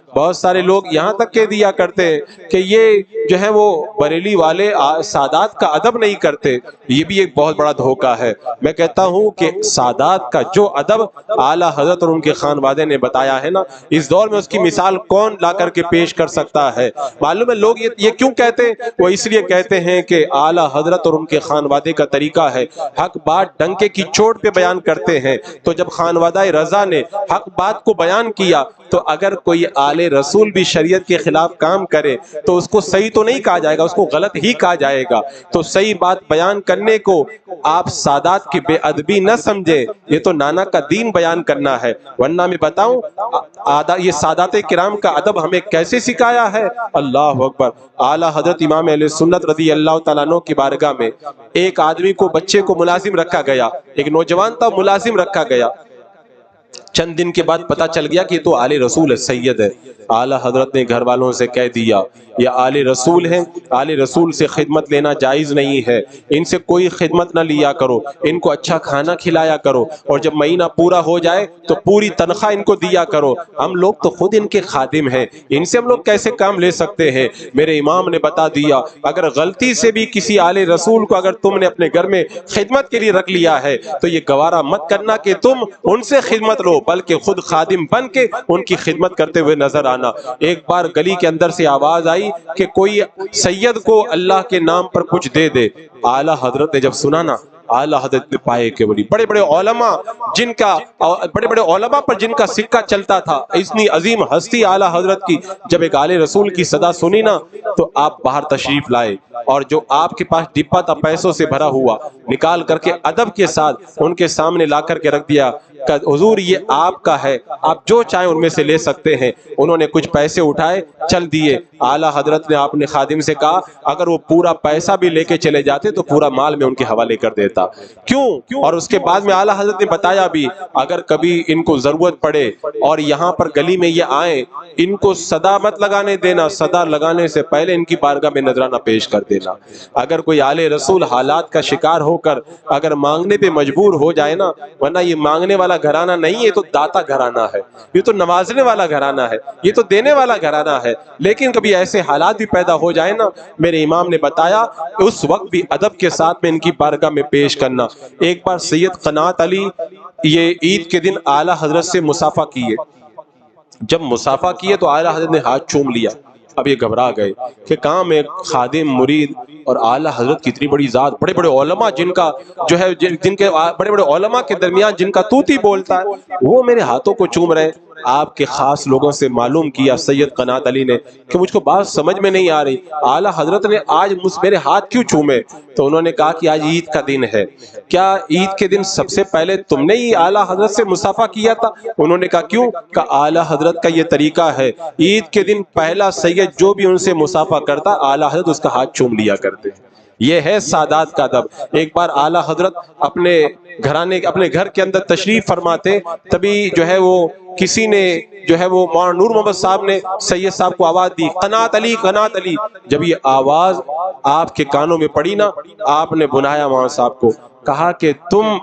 بہت سارے لوگ یہاں تک کہہ دیا کرتے ہیں کہ یہ جو ہے وہ بریلی والے سادات کا ادب نہیں کرتے. یہ بھی ایک بہت بڑا دھوکہ ہے. میں کہتا ہوں کہ سادات کا جو ادب اعلیٰ حضرت اور ان کے خانوادے نے بتایا ہے نا، اس دور میں اس کی مثال کون لا کر کے پیش کر سکتا ہے؟ معلوم ہے لوگ یہ کیوں کہتے ہیں؟ وہ اس لیے کہتے ہیں کہ اعلیٰ حضرت اور ان کے خانوادے کا طریقہ ہے حق بات ڈنکے کی چوٹ پہ بیان کرتے ہیں. تو جب خانوادہ رضا نے حق بات کو بیان کیا تو اگر کوئی آل رسول بھی شریعت کے خلاف کام کرے تو اس کو صحیح تو نہیں کہا جائے گا، اس کو غلط ہی کہا جائے گا. تو صحیح بات بیان کرنے کو آپ سادات کی بے ادبی نہ سمجھے، یہ تو نانا کا دین بیان کرنا ہے. ورنہ میں بتاؤں یہ سادات کرام کا ادب ہمیں کیسے سکھایا ہے. اللہ اکبر. اعلیٰ حضرت امام اہل سنت رضی اللہ تعالیٰ عنہ کی بارگاہ میں ایک آدمی کو، بچے کو ملازم رکھا گیا، ایک نوجوان تھا ملازم رکھا گیا. چند دن کے بعد پتہ چل گیا کہ یہ تو آل رسول ہے، سید ہے. اعلیٰ حضرت نے گھر والوں سے کہہ دیا یہ آل رسول ہیں، آل رسول سے خدمت لینا جائز نہیں ہے، ان سے کوئی خدمت نہ لیا کرو، ان کو اچھا کھانا کھلایا کرو، اور جب مہینہ پورا ہو جائے تو پوری تنخواہ ان کو دیا کرو. ہم لوگ تو خود ان کے خادم ہیں، ان سے ہم لوگ کیسے کام لے سکتے ہیں؟ میرے امام نے بتا دیا اگر غلطی سے بھی کسی آل رسول کو اگر تم نے اپنے گھر میں خدمت کے لیے رکھ لیا ہے تو یہ گوارا مت کرنا کہ تم ان سے خدمت لو، بلکہ خود خادم بن کے ان کی خدمت کرتے ہوئے نظر آنا. ایک بار گلی کے اندر سے آواز آئی کہ کوئی سید کو اللہ کے نام پر کچھ دے دے. اعلیٰ حضرت نے جب سنا نا، اعلیٰ حضرت نے پائے کہ بڑے بڑے علماء پر جن کا سکہ چلتا تھا، اتنی عظیم ہستی اعلیٰ حضرت کی، جب ایک آل رسول کی صدا سنی نا تو آپ باہر تشریف لائے، اور جو آپ کے پاس ڈبہ تھا پیسوں سے بھرا ہوا نکال کر کے ادب کے ساتھ ان کے سامنے لا کر کے رکھ دیا کہ حضور یہ آپ کا ہے، آپ جو چاہیں ان میں سے لے سکتے ہیں. انہوں نے کچھ پیسے اٹھائے چل دیے. اعلیٰ حضرت نے اپنے خادم سے کہا اگر وہ پورا پیسہ بھی لے کے چلے جاتے تو پورا مال میں ان کے حوالے کر دیتا. کیوں؟ اور اس کے بعد میں اعلیٰ حضرت نے بتایا بھی اگر کبھی ان کو ضرورت پڑے اور یہاں پر گلی میں یہ آئیں، ان کو صدا مت لگانے دینا، صدا لگانے سے پہلے ان کی بارگاہ میں نذرانہ پیش کر دینا. اگر کوئی آل رسول حالات کا شکار ہو کر اگر مانگنے پہ مجبور ہو جائے نا، ورنہ یہ مانگنے والا گھرانہ نہیں ہے، یہ تو داتا گھرانہ ہے، یہ تو نوازنے والا گھرانہ ہے، یہ تو دینے والا گھرانہ ہے. لیکن کبھی ایسے حالات بھی پیدا ہو جائے نا، میرے امام نے بتایا اس وقت بھی ادب کے ساتھ میں ان کی بارگاہ میں پیش کرنا. ایک بار سید قنات علی یہ عید کے دن اعلیٰ حضرت سے مصافحہ کیے. جب مصافحہ کیے تو اعلیٰ حضرت نے ہاتھ چوم لیا. اب یہ گھبرا گئے کہ کہاں میں خادم مرید اور اعلیٰ حضرت کی اتنی بڑی ذات، بڑے بڑے علماء جن کا جو ہے جن کے بڑے بڑے علماء کے درمیان جن کا توتی بولتا ہے، وہ میرے ہاتھوں کو چوم رہے. آپ کے خاص لوگوں سے معلوم کیا سید قنات علی نے کہ مجھ کو بات سمجھ میں نہیں آ رہی، اعلیٰ حضرت نے آج میرے ہاتھ کیوں چومے؟ تو انہوں نے کہا کہ آج عید کا دن ہے، کیا عید کے دن سب سے پہلے تم نے ہی اعلیٰ حضرت سے مصافحہ کیا تھا؟ انہوں نے کہا کیوں؟ کہ اعلیٰ حضرت کا یہ طریقہ ہے، عید کے دن پہلا سید جو بھی ان سے مصافحہ کرتا اعلیٰ حضرت اس کا ہاتھ چوم لیا کرتے. یہ ہے سادات کا ادب. ایک بار اعلیٰ حضرت اپنے اپنے گھر کے اندر تشریف فرماتے، تبھی جو ہے وہ کسی نے جو ہے وہ مولانا نور محمد صاحب نے سید صاحب کو آواز دی قنات علی قنات علی. جب یہ آواز آپ کے کانوں میں پڑی نا، آپ نے بلایا مولانا صاحب کو، کہا کہ تم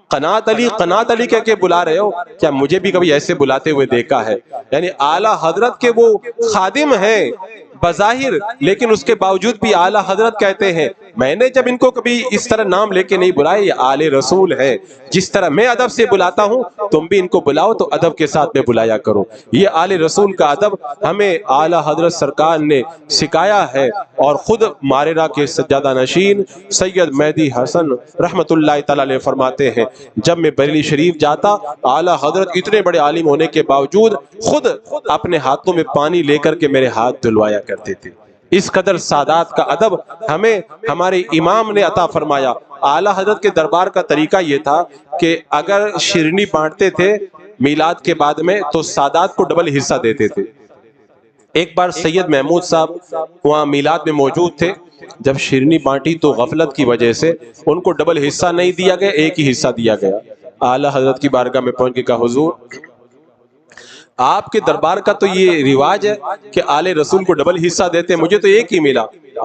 قنات علی کہہ کے بلا رہے ہو، کیا مجھے بھی کبھی ایسے بلاتے ہوئے دیکھا ہے؟ یعنی اعلیٰ حضرت کے وہ خادم ہیں بظاہر، لیکن اس کے باوجود بھی اعلیٰ حضرت کہتے ہیں میں نے جب ان کو کبھی اس طرح نام لے کے نہیں بلائے، یہ آل رسول ہے، جس طرح میں ادب سے بلاتا ہوں تم بھی ان کو بلاؤ تو ادب کے ساتھ میں بلایا کرو. یہ آل رسول کا ادب ہمیں اعلیٰ حضرت سرکار نے سکھایا ہے. اور خود ماریرا کے سجادہ نشین سید مہدی حسن رحمت اللہ تعالی علیہ فرماتے ہیں جب میں بریلی شریف جاتا، اعلیٰ حضرت اتنے بڑے عالم ہونے کے باوجود خود اپنے ہاتھوں میں پانی لے کر کے میرے ہاتھ دھلوایا کرتے تھے. اس قدر سادات کا ادب ہمیں ہمارے امام نے عطا فرمایا. اعلیٰ حضرت کے دربار کا طریقہ یہ تھا کہ اگر شیرنی بانٹتے تھے میلاد کے بعد میں تو سادات کو ڈبل حصہ دیتے تھے. ایک بار سید محمود صاحب وہاں میلاد میں موجود تھے، جب شیرنی بانٹی تو غفلت کی وجہ سے ان کو ڈبل حصہ نہیں دیا گیا، ایک ہی حصہ دیا گیا. اعلیٰ حضرت کی بارگاہ میں پہنچ کے کہا حضور آپ کے دربار کا تو یہ رواج ہے کہ آل رسول کو ڈبل حصہ دیتے، مجھے تو ایک ہی ملا.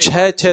6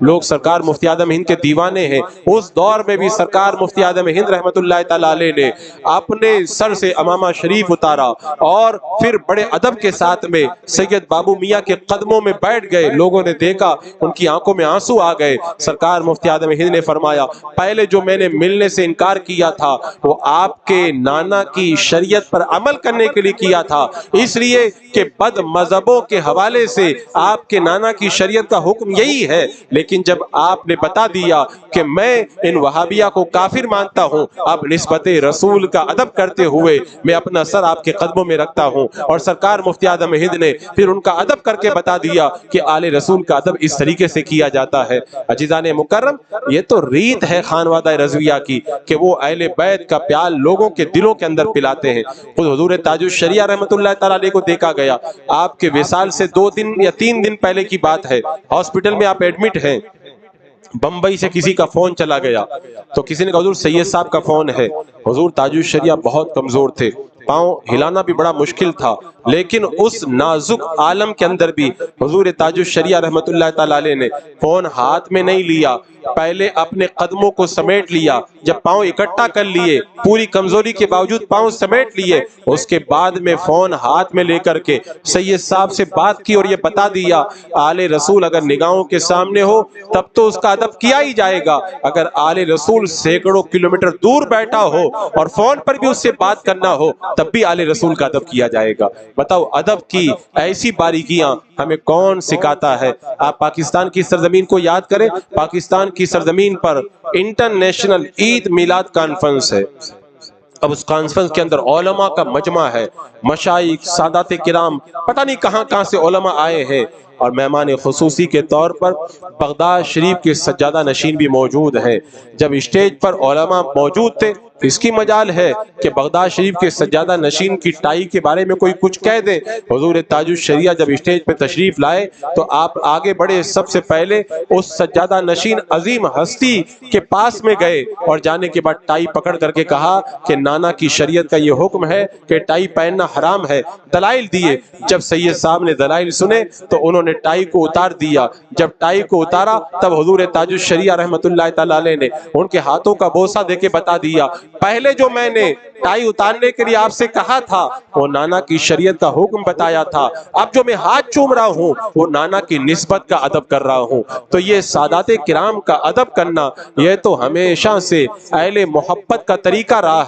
لوگ سرکار مفتی اعظم ہند کے دیوانے ہیں۔ اس دور میں بھی سرکار مفتی اعظم ہند رحمت اللہ تعالی علیہ نے اپنے سر سے امامہ شریف اتارا اور پھر بڑے ادب کے ساتھ میں سید بابو میاں کے قدموں میں بیٹھ گئے۔ لوگوں نے دیکھا، ان کی آنکھوں میں آنسو آ گئے۔ سرکار مفتی اعظم ہند نے فرمایا، پہلے جو میں نے ملنے سے انکار کیا تھا وہ آپ کے نانا کی شریعت پر عمل کرنے کے لیے کیا تھا، اس لیے کہ بد مذہبوں کے حوالے سے آپ کے نانا کی شریعت کا حکم یہی ہے، لیکن جب آپ نے بتا دیا کہ میں ان وہابیہ کو کافر مانتا ہوں، اب نسبت رسول کا ادب کرتے ہوئے میں اپنا سر آپ کے قدموں میں رکھتا ہوں۔ اور سرکار مفتی اعظم ہند نے پھر ان کا ادب کر کے بتا دیا کہ آل رسول کا ادب اس طریقے سے کیا جاتا ہے۔ عزیزان مکرم، یہ تو ریت ہے خانوادہ رضویہ کی کہ وہ اہل بیت کا پیال لوگوں کے دلوں کے اندر پلاتے ہیں۔ خود حضور تاج الشریعہ رحمت اللہ تعالیٰ علیہ کو دیکھا گیا، آپ کے وصال سے 2 دن یا 3 دن پہلے کی بات ہے، ہاسپٹل میں آپ ایڈمٹ ہیں، بمبئی سے کسی کا فون چلا گیا تو کسی نے کہا حضور سید صاحب کا فون ہے۔ حضور تاج الشریعہ بہت کمزور تھے، پاؤں ہلانا بھی بڑا مشکل تھا، لیکن اس نازک عالم کے اندر بھی حضور تاج الشریعہ رحمت اللہ تعالیٰ علیہ نے فون ہاتھ میں نہیں لیا، پہلے اپنے قدموں کو سمیٹ لیا، جب پاؤں اکٹھا کر لیے، پوری کمزوری کے باوجود پاؤں سمیٹ لیے، اس کے بعد میں فون ہاتھ میں لے کر کے سید صاحب سے بات کی اور یہ بتا دیا، آل رسول اگر نگاہوں کے سامنے ہو تب تو اس کا ادب کیا ہی جائے گا، اگر آل رسول سینکڑوں کلومیٹر دور بیٹھا ہو اور فون پر بھی اس سے بات کرنا ہو تب بھی آل رسول کا ادب کیا جائے گا۔ بتاؤ ادب کی ایسی باریکیاں ہمیں کون سکھاتا ہے؟ آپ پاکستان کی سرزمین کو یاد کریں، پاکستان کی سرزمین پر انٹرنیشنل عید میلاد کانفرنس ہے۔ اب اس کانفرنس کے اندر علماء کا مجمع ہے، مشائخ، سادات کرام، پتہ نہیں کہاں کہاں سے علماء آئے ہیں، اور مہمان خصوصی کے طور پر بغداد شریف کے سجادہ نشین بھی موجود ہیں۔ جب اسٹیج پر علماء موجود تھے، اس کی مجال ہے کہ بغداد شریف کے سجادہ نشین کی ٹائی کے بارے میں کوئی کچھ کہہ دے۔ حضور تاج الشریعہ جب اسٹیج پہ تشریف لائے تو آپ آگے بڑھے، سب سے پہلے اس سجادہ نشین عظیم ہستی کے پاس میں گئے اور جانے کے بعد ٹائی پکڑ کر کے کہا کہ نانا کی شریعت کا یہ حکم ہے کہ ٹائی پہننا حرام ہے، دلائل دیے۔ جب سید صاحب نے دلائل سنے تو انہوں نے ٹائی کو اتار دیا۔ جب ٹائی کو اتارا تب حضور تاج الشریعہ رحمت اللہ تعالیٰ علیہ نے ان کے ہاتھوں کا بوسہ دے کے بتا دیا، پہلے جو میں نے ٹائی اتارنے کے لیے آپ سے کہا تھا وہ نانا کی شریعت کا حکم بتایا تھا، اب جو میں ہاتھ چوم رہا ہوں وہ نانا کی نسبت کا ادب کر رہا ہوں۔ تو یہ سادات کرام کا ادب کرنا، یہ تو ہمیشہ سے اہل محبت کا طریقہ رہا ہے۔